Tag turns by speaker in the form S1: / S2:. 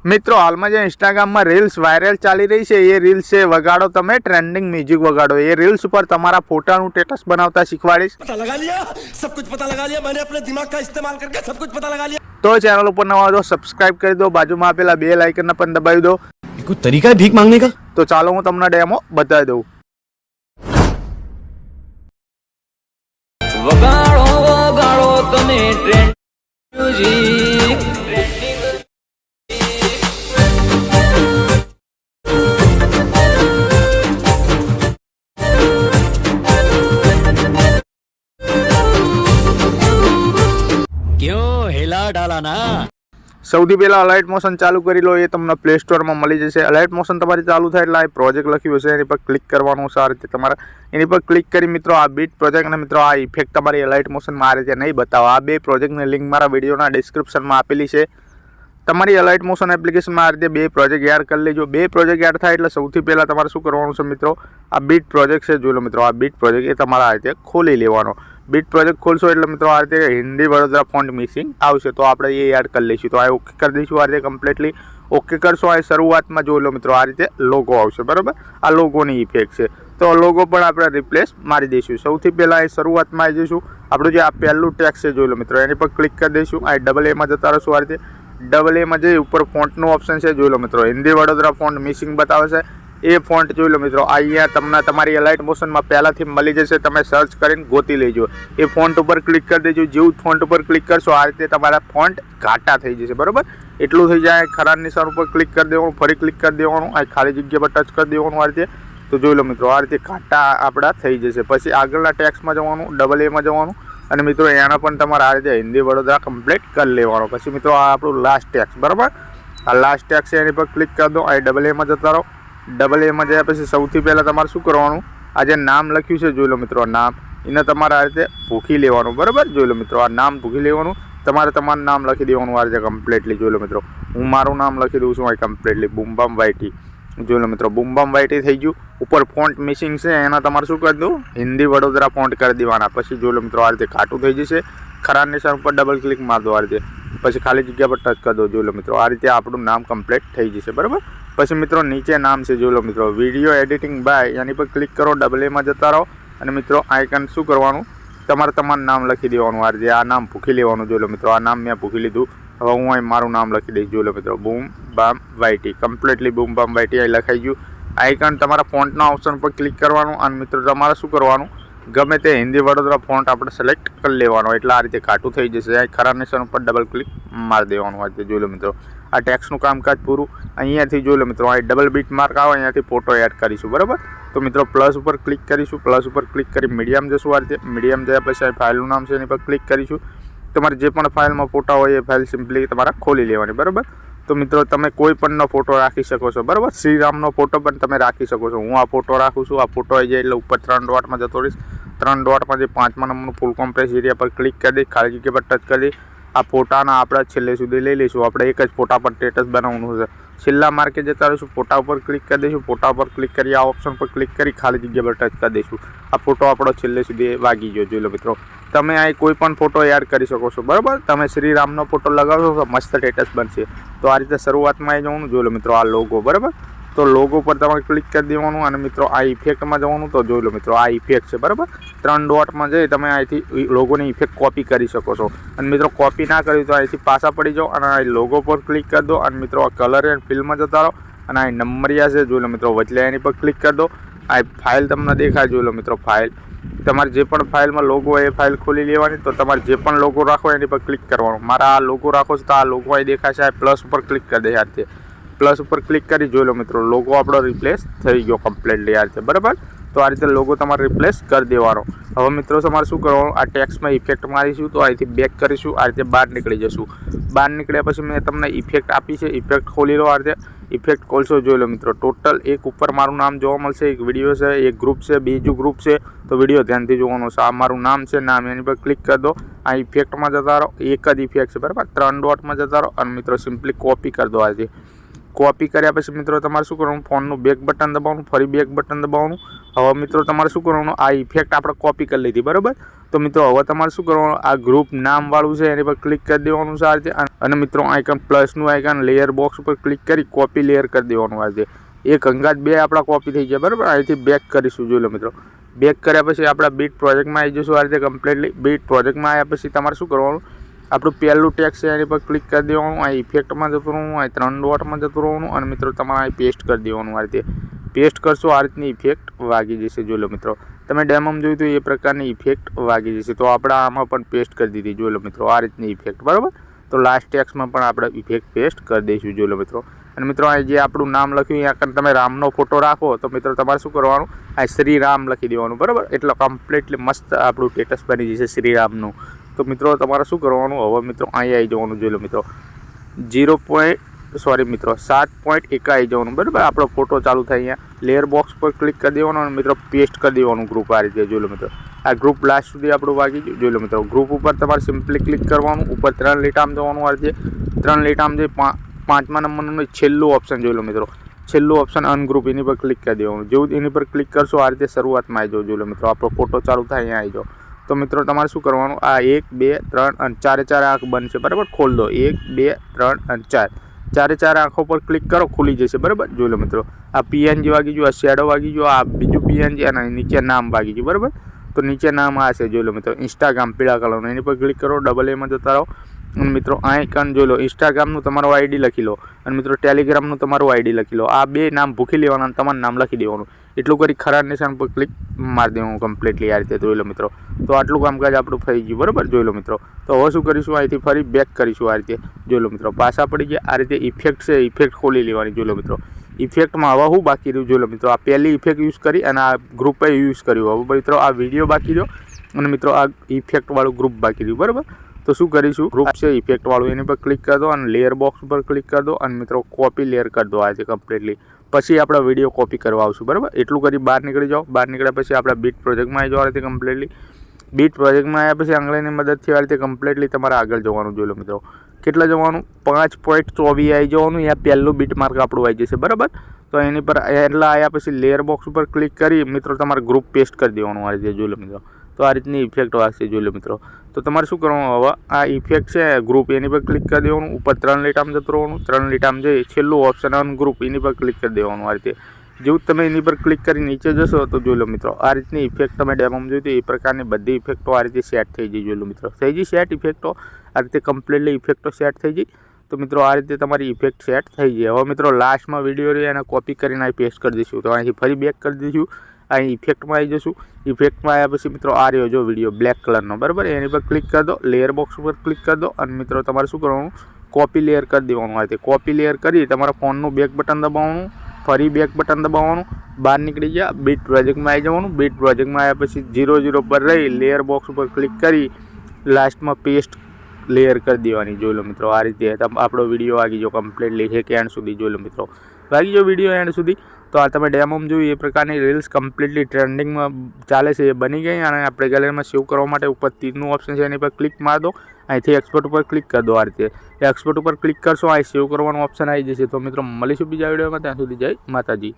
S1: મિત્રો હાલમાં જે ઇન્સ્ટાગ્રામમાં રીલ્સ વાયરલ ચાલી રહી છે એ રીલ્સ છે વગાડો તમે ટ્રેન્ડિંગ મ્યુઝિક વગાડો। એ રીલ્સ ઉપર તમારા ફોટાનું સ્ટેટસ બનાવતા શીખવાડીશ।
S2: पता लगा लिया, सब कुछ पता लगा लिया मैंने अपने दिमाग का इस्तेमाल करके सब कुछ पता लगा लिया।
S1: तो चैनल ઉપર नवा हो सब्सक्राइब કરી દો, બાજુમાં આપેલા બેલ આઇકન ને પણ દબાવી દો।
S2: कोई तरीका है भीख मांगने का?
S1: तो ચાલો હું તમને ડેમો બતાવી દઉં।
S3: વગાડો વગાડો તમે ટ્રેન્ડ મ્યુઝિક क्यों हिला डाला ना।
S1: સૌથી પહેલા અલાઇટ મોશન ચાલુ કરી લો, એ તમને પ્લે સ્ટોરમાં મળી જશે। અલાઇટ મોશન તમારી ચાલુ થાય એટલે આ પ્રોજેક્ટ લખ્યું હશે એની પર ક્લિક કરવાનું છે। આ રીતે તમારે એની પર ક્લિક કરી મિત્રો આ બીટ પ્રોજેક્ટ અને મિત્રો આ ઇફેક્ટ તમારી અલાઇટ મોશનમાં આ રીતે નહીં બતાવો। આ બે પ્રોજેક્ટની લિંક મારા વિડીયોના ડિસ્ક્રિપ્શનમાં આપેલી છે। તમારી અલાઇટ મોશન એપ્લિકેશનમાં આ રીતે બે પ્રોજેક્ટ એડ કરી લેજો। બે પ્રોજેક્ટ એડ થાય એટલે સૌથી પહેલાં તમારે શું કરવાનું છે મિત્રો, આ બીટ પ્રોજેક્ટ છે જોઈ લો મિત્રો, આ બીટ પ્રોજેક્ટ એ તમારે આ રીતે ખોલી લેવાનો। બીટ પ્રોજેક્ટ ખોલશો એટલે મિત્રો આ રીતે હિન્દી વડોદરા ફોન્ટ મિસિંગ આવશે, તો આપણે એ એડ કરી લઈશું। તો આ ઓકે કરી દઈશું। આ રીતે કમ્પ્લીટલી ઓકે કરશો। આ શરૂઆતમાં જોઈ લો મિત્રો આ રીતે લોગો આવશે, બરાબર। આ લોગોની ઇફેક્ટ છે, તો લોગો પણ આપણે રિપ્લેસ મારી દઈશું। સૌથી પહેલાં એ શરૂઆતમાં આવી જઈશું। આપણું જે આ પહેલું ટેક્સ છે જોઈ લો મિત્રો, એની પર ક્લિક કરી દઈશું। આ ડબલ એમાં જતા રહીશું। આ રીતે ડબલ એમાં જઈ ઉપર ફોન્ટનું ઓપ્શન છે જોઈ લો મિત્રો, હિન્દી વડોદરા ફોન્ટ મિસિંગ બતાવે છે। એ ફોન્ટ જોઈ લો મિત્રો, અહીંયા તમને તમારી અલાઇટ મોશનમાં પહેલાંથી મળી જશે, તમે સર્ચ કરીને ગોતી લેજો। એ ફોન્ટ ઉપર ક્લિક કરી દેજો। જેવું ફોન્ટ ઉપર ક્લિક કરશો આ રીતે તમારા ફોન્ટ ઘાટા થઈ જશે, બરાબર। એટલું થઈ જાય। ખરા નિશાન ઉપર ક્લિક કરી દેવાનું, ફરી ક્લિક કરી દેવાનું, આ ખાલી જગ્યા પર ટચ કરી દેવાનું આ રીતે। તો જોઈ લો મિત્રો આ રીતે ઘાટા આપણા થઈ જશે। પછી આગળના ટેક્સમાં જવાનું, ડબલ એમાં જવાનું અને મિત્રો એના પણ તમારે આ રીતે હિન્દી વડોદરા કમ્પ્લીટ કરી લેવાનો। પછી મિત્રો આ આપણું લાસ્ટ ટેક્સ, બરાબર। આ લાસ્ટ ટેક્સ છે એની પર ક્લિક કરી દો। આ ડબલ એમાં જતા રહો। ડબલ એમાં જયા પછી સૌથી પહેલાં તમારે શું કરવાનું, આ જે નામ લખ્યું છે જોઈ લો મિત્રો, આ નામ એને તમારે આ રીતે ભૂખી લેવાનું, બરાબર। જોઈ લો મિત્રો આ નામ ભૂખી લેવાનું, તમારે તમારું નામ લખી દેવાનું આ રીતે કમ્પ્લીટલી। જોઈ લો મિત્રો હું મારું નામ લખી દઉં છું આ કમ્પ્લીટલી, બુમબમ વાયટી। જોઈ લો મિત્રો બુમબમ વાયટી થઈ ગયું। ઉપર ફોન્ટ મિસિંગ છે એના તમારે શું કરી દઉં, હિન્દી વડોદરા ફોન્ટ કરી દેવાના। પછી જોઈ લો મિત્રો આ રીતે ઘાટું થઈ જશે। ખરા નિશાન ઉપર ડબલ ક્લિક માર દો આ રીતે, પછી ખાલી જગ્યા પર ટચ કરી દો। જોઈ લો મિત્રો આ રીતે આપણું નામ કમ્પ્લીટ થઈ જશે, બરાબર। પછી મિત્રો નીચે નામ છે જોઈ લો મિત્રો, વિડીયો એડિટિંગ બાય, એની પર ક્લિક કરો, ડબલ એમાં જતા રહો અને મિત્રો આઇકન શું કરવાનું, તમારે તમારું નામ લખી દેવાનું। આ રીતે આ નામ ભૂખી લેવાનું। જોઈ લો મિત્રો આ નામ મેં ભૂખી લીધું। હવે હું અહીં મારું નામ લખી દઈશ। જોઈ લો મિત્રો બૂમ બામ વાયટી, કમ્પ્લીટલી બૂમ બામ વાયટી અહીં લખાઈ ગયું। આઇકન તમારા ફોન્ટના ઓપ્શન પર ક્લિક કરવાનું અને મિત્રો તમારે શું કરવાનું, ગમે તે હિન્દી વડોદરા ફોન્ટ આપણે સિલેક્ટ કરી લેવાનો, એટલે આ રીતે ઘાટું થઈ જશે। અહીં ખરા નિશાન ઉપર ડબલ ક્લિક મારી દેવાનું આ રીતે। જોઈ લો મિત્રો આ ટેક્સનું કામકાજ પૂરું। અહીંયાથી જોઈ લો મિત્રો આ ડબલ બીટ માર્ક આવે, અહીંયાથી ફોટો એડ કરીશું, બરાબર। તો મિત્રો પ્લસ ઉપર ક્લિક કરીશું, પ્લસ ઉપર ક્લિક કરી મીડિયમ જશું આ રીતે। મીડિયમ જયા પછી આ ફાઇલનું નામ છે એની પર ક્લિક કરીશું। તમારે જે પણ ફાઇલમાં ફોટા હોય એ ફાઇલ સિમ્પલી તમારે ખોલી લેવાની, બરાબર। તો મિત્રો તમે કોઈ પણનો ફોટો રાખી શકો છો, બરાબર। શ્રીરામનો ફોટો પણ તમે રાખી શકો છો। હું આ ફોટો રાખું છું। આ ફોટો આવી જાય એટલે ઉપર 3 ડોટમાં જતો રહીશ। 3 ડોટમાં જે 5મા નંબરનું ફૂલ કોમ્પ્રેસ એરિયા પર ક્લિક કરી દઈશ, ખાલી જગ્યા પર ટચ કરી આ ફોટાના આપણે છેલ્લે સુધી લઈ લઈશું। આપણે એક જ ફોટા પર સ્ટેટસ બનાવવાનું છે। છેલ્લા માર્કે જતા રહીશું, ફોટા ઉપર ક્લિક કરી દઈશું। ફોટા ઉપર ક્લિક કરી આ ઓપ્શન પર ક્લિક કરી ખાલી જગ્યા પર ટચ કરી દઈશું। આ ફોટો આપણો છેલ્લે સુધી વાગી ગયો। જોઈ લો મિત્રો તમે આ કોઈ પણ ફોટો એડ કરી શકો છો, બરાબર। તમે શ્રીરામનો ફોટો લગાવશો તો મસ્ત સ્ટેટસ બનશે। તો આ રીતે શરૂઆતમાં આવી જવાનું। જોઈ લો મિત્રો આ લોગો, બરાબર। તો લોગો પર તમારે ક્લિક કરી દેવાનું અને મિત્રો આ ઇફેક્ટમાં જવાનું। તો જોઈ લો મિત્રો આ ઇફેક્ટ છે, બરાબર। 3 ડોટમાં જઈ તમે અહીંથી લોગોની ઇફેક્ટ કોપી કરી શકો છો। અને મિત્રો કોપી ના કરી તો અહીંથી પાછા પડી જાઓ અને આ લોગો પર ક્લિક કરી દો અને મિત્રો આ કલર એન્ડ ફિલ્મમાં જતા રહો અને આ નંબરિયા છે જોઈ લો મિત્રો વચલે એની પર ક્લિક કરી દો। આ ફાઇલ તમને દેખાય, જોઈ લો મિત્રો ફાઇલ, તમારે જે પણ ફાઇલમાં લોગો હોય એ ફાઇલ ખોલી લેવાની। તો તમારે જે પણ લોગો રાખો એની પર ક્લિક કરવાનું। મારા આ લોગો રાખો છો તો આ લોગો અહીં દેખાશે, આ પ્લસ ઉપર ક્લિક કરી દે આ રીતે। પ્લસ ઉપર ક્લિક કરી જોઈ લો મિત્રો લોગો આપણો રિપ્લેસ થઈ ગયો કમ્પ્લીટલી આ રીતે, બરાબર। તો આ રીતે લોગો તમારે રિપ્લેસ કરી દેવાનો। હવે મિત્રો તમારે શું કરવાનું, આ ટેક્સમાં ઇફેક્ટ મારીશું તો અહીંથી બેક કરીશું, આ રીતે બહાર નીકળી જશું। બહાર નીકળ્યા પછી મેં તમને ઇફેક્ટ આપી છે, ઇફેક્ટ ખોલી લો આ રીતે। ઇફેક્ટ ખોલશો જોઈ લો મિત્રો ટોટલ એક ઉપર મારું નામ જોવા મળશે, એક વિડીયો છે, એક ગ્રુપ છે, બીજું ગ્રુપ છે। તો વિડીયો ધ્યાનથી જોવાનો છે। આ મારું નામ છે, નામ એની પર ક્લિક કરી દો। આ ઇફેક્ટમાં જતા રહો, એક જ ઇફેક્ટ છે, બરાબર। 3 ડોટમાં જતા રહો અને મિત્રો સિમ્પલી કોપી કરી દો આ રીતે। કોપી કર્યા પછી મિત્રો તમારે શું કરવાનું, ફોનનું બેક બટન દબાવવાનું, ફરી બેક બટન દબાવવાનું. હવે મિત્રો તમારે શું કરવાનું, આ ઇફેક્ટ આપણે કોપી કરી લીધી બરાબર. તો મિત્રો હવે તમારે શું કરવાનું, આ ગ્રુપ નામવાળું છે એની પર ક્લિક કરી દેવાનું છે આ રીતે. અને મિત્રો આઇકન પ્લસનું આઇકન લેયર બોક્સ ઉપર ક્લિક કરી કોપી લેયર કરી દેવાનું આ રીતે. એક અંગાત બે આપણા કોપી થઈ ગયા બરાબર. અહીંથી બેક કરીશું. જોઈ લો મિત્રો, બેક કર્યા પછી આપણા બીટ પ્રોજેક્ટમાં આવી જશું આ રીતે કમ્પ્લીટલી. બીટ પ્રોજેક્ટમાં આવ્યા પછી તમારે શું કરવાનું, આપણું પહેલું ટેક્સ છે એની પર ક્લિક કરી દેવાનું. આ ઇફેક્ટમાં જતું રહેવાનું, આ 3 ડોટમાં જતું રહેવાનું અને મિત્રો તમારે અહીં પેસ્ટ કરી દેવાનું. આ રીતે પેસ્ટ કરશો આ રીતની ઇફેક્ટ વાગી જશે. જોઈ લો મિત્રો, તમે ડેમોમાં જોયું તો એ પ્રકારની ઇફેક્ટ વાગી જશે. તો આપણે આમાં પણ પેસ્ટ કરી દીધી. જોઈ લો મિત્રો, આ રીતની ઇફેક્ટ બરાબર. તો લાસ્ટ ટેક્સમાં પણ આપણે ઇફેક્ટ પેસ્ટ કરી દઈશું. જોઈ લો મિત્રો. અને મિત્રો અહીં જે આપણું નામ લખ્યું અહીંયા તમે રામનો ફોટો રાખો તો મિત્રો તમારે શું કરવાનું, આ શ્રી રામ લખી દેવાનું બરાબર. એટલે કમ્પ્લીટલી મસ્ત આપણું સ્ટેટસ બની જશે શ્રી રામનું. તો મિત્રો તમારે શું કરવાનું, હવે મિત્રો અહીં આવી જવાનું. જોઈ લો મિત્રો, 7.1 આવી જવાનું બરાબર. આપણો ફોટો ચાલુ થાય અહીંયા લેયર બોક્સ પર ક્લિક કરી દેવાનું અને મિત્રો પેસ્ટ કરી દેવાનું ગ્રુપ આ રીતે. જોઈ લો મિત્રો, આ ગ્રુપ લાસ્ટ સુધી આપણું વાગી ગયું. જોઈ લો મિત્રો, ગ્રુપ ઉપર તમારે સિમ્પલી ક્લિક કરવાનું, ઉપર 3 લીટામાં જવાનું આ રીતે. 3 લીટામાં જઈ 5મા નંબરનું છેલ્લું ઓપ્શન જોઈ લો મિત્રો, છેલ્લું ઓપ્શન અનગ્રુપ એની પર ક્લિક કરી દેવાનું. જેવું એની પર ક્લિક કરશો આ રીતે શરૂઆતમાં આવી જાઓ. જોઈ લો મિત્રો, આપણો ફોટો ચાલુ થાય અહીંયા આવી જાઓ. તો મિત્રો તમારે શું કરવાનું, આ 1 2 3 અને 4 આંખ બનશે બરાબર. ખોલ દો 1 2 3 અને 4 આંખો પર ક્લિક કરો, ખુલી જશે બરાબર. જોઈ લો મિત્રો, આ પીએનજી વાગી ગયું, આ શેડો વાગી ગયો, આ બીજું પીએનજી અને નીચે નામ વાગી ગયું બરાબર. તો નીચે નામ આ છે. જોઈ લો મિત્રો, ઇન્સ્ટાગ્રામ પીળા કલરનું, એની પર ક્લિક કરો, ડબલ એમાં જતા રહો. અને મિત્રો આઇકન જોઈ લો, ઇન્સ્ટાગ્રામનું તમારું આઈડી લખી લો અને મિત્રો ટેલિગ્રામનું તમારું આઈડી લખી લો. આ 2 નામ ભૂખી લેવાના અને તમારું નામ લખી દેવાનું. એટલું કરી ખરા નિશાન પર ક્લિક મારી દેવાનું કમ્પ્લીટલી આ રીતે. જોઈ લો મિત્રો, તો આટલું કામકાજ આપણું થઈ ગયું બરાબર. જોઈ લો મિત્રો, તો હવે શું કરીશું, અહીંથી ફરી બેક કરીશું આ રીતે. જોઈ લો મિત્રો, પાછા પડી ગયા. આ રીતે ઇફેક્ટ છે, ઇફેક્ટ ખોલી લેવાની. જોઈ લો મિત્રો, ઇફેક્ટમાં હવે હું બાકી રહ્યું. જોઈ લો મિત્રો, આ પહેલી ઇફેક્ટ યુઝ કરી અને આ ગ્રુપે યુઝ કર્યું. હવે મિત્રો આ વિડીયો બાકી રહ્યો અને મિત્રો આ ઇફેક્ટવાળું ગ્રુપ બાકી રહ્યું બરાબર. તો શું કરીશું, ગ્રુપ છે ઇફેક્ટવાળું એની પર ક્લિક કરી દો અને લેયર બોક્સ ઉપર ક્લિક કરી દો અને મિત્રો કોપી લેયર કરી દો આ રીતે કમ્પ્લીટલી. પછી આપણે વિડીયો કોપી કરવા આવશું બરાબર. એટલું કરી બહાર નીકળી જાઓ. બહાર નીકળ્યા પછી આપણે બીટ પ્રોજેક્ટમાં આવી જાઓ આ રીતે કમ્પ્લીટલી. બીટ પ્રોજેક્ટમાં આવ્યા પછી આંગળીની મદદથી આ રીતે કમ્પ્લીટલી તમારે આગળ જવાનું. જોઈ લો મિત્રો, કેટલા જવાનું, 5.24 આવી જવાનું. અહીંયા પહેલું બીટ માર્ક આપણું આવી જશે બરાબર. તો એની પર એટલા આવ્યા પછી લેયર બોક્સ ઉપર ક્લિક કરી મિત્રો તમારે ગ્રુપ પેસ્ટ કરી દેવાનું આ રીતે. જોઈ લો મિત્રો, તો આ રીતની ઇફેક્ટ વાગશે. જોઈ લો મિત્રો, તો તમારે શું કરવાનું, હવે આ ઇફેક્ટ છે ગ્રુપ એની પર ક્લિક કરી દેવાનું. ઉપર 3 લીટામાં જતું રહેવાનું. 3 લીટામાં જઈ છેલ્લું ઓપ્શન અનગ્રુપ એની પર ક્લિક કરી દેવાનું આ રીતે. જેવું તમે એની પર ક્લિક કરી નીચે જશો તો જોઈ લો મિત્રો, આ રીતની ઇફેક્ટ તમે ડેમોમાં જોઈ તો એ પ્રકારની બધી ઇફેક્ટો આ રીતે સેટ થઈ જાય. જોઈ લો મિત્રો, થઈ ગઈ સેટ ઇફેક્ટો આ રીતે કમ્પ્લીટલી ઇફેક્ટો સેટ થઈ ગઈ. તો મિત્રો આ રીતે તમારી ઇફેક્ટ સેટ થઈ જાય. હવે મિત્રો લાસ્ટમાં વિડીયો રહી એને કોપી કરીને અહીં પેસ્ટ કરી દઈશું. તો અહીંથી ફરી બેક કરી દઈશું, અહીં ઇફેક્ટમાં આવી જશું. ઇફેક્ટમાં આવ્યા પછી મિત્રો આ રહ્યો જો વિડીયો બ્લેક કલરનો બરાબર. એની પર ક્લિક કરી દો, લેયર બોક્સ ઉપર ક્લિક કરી દો અને મિત્રો તમારે શું કરવાનું, કોપી લેયર કરી દેવાનું આ રીતે. કોપી લેયર કરી તમારા ફોનનું બેક બટન દબાવવાનું, ફરી બેક બટન દબાવવાનું, બહાર નીકળી ગયા, બીટ પ્રોજેક્ટમાં આવી જવાનું. બીટ પ્રોજેક્ટમાં આવ્યા પછી 0 પર રહી લેયર બોક્સ ઉપર ક્લિક કરી લાસ્ટમાં પેસ્ટ લેયર કરી દેવાની. જોઈ લો મિત્રો, આ રીતે આપણો વિડીયો વાગી ગયો કમ્પ્લીટલી છે કે એન્ડ સુધી. જોઈ લો મિત્રો, વાગી ગયો વિડીયો એન્ડ સુધી. તો આ તમે ડેમોમાં જોયું એ પ્રકારની રીલ્સ કમ્પ્લીટલી ટ્રેન્ડિંગમાં ચાલે છે એ બની ગઈ. અને આપણે ગેલેરીમાં સેવ કરવા માટે ઉપર તીરનું ઓપ્શન છે એની પર ક્લિક મારી દો. અહીંથી એક્સપોર્ટ ઉપર ક્લિક કરી દો આ રીતે. એક્સપોર્ટ ઉપર ક્લિક કરશો અહીં સેવ કરવાનું ઓપ્શન આવી જશે. તો મિત્રો મળીશું બીજા વિડીયોમાં, ત્યાં સુધી જય માતાજી.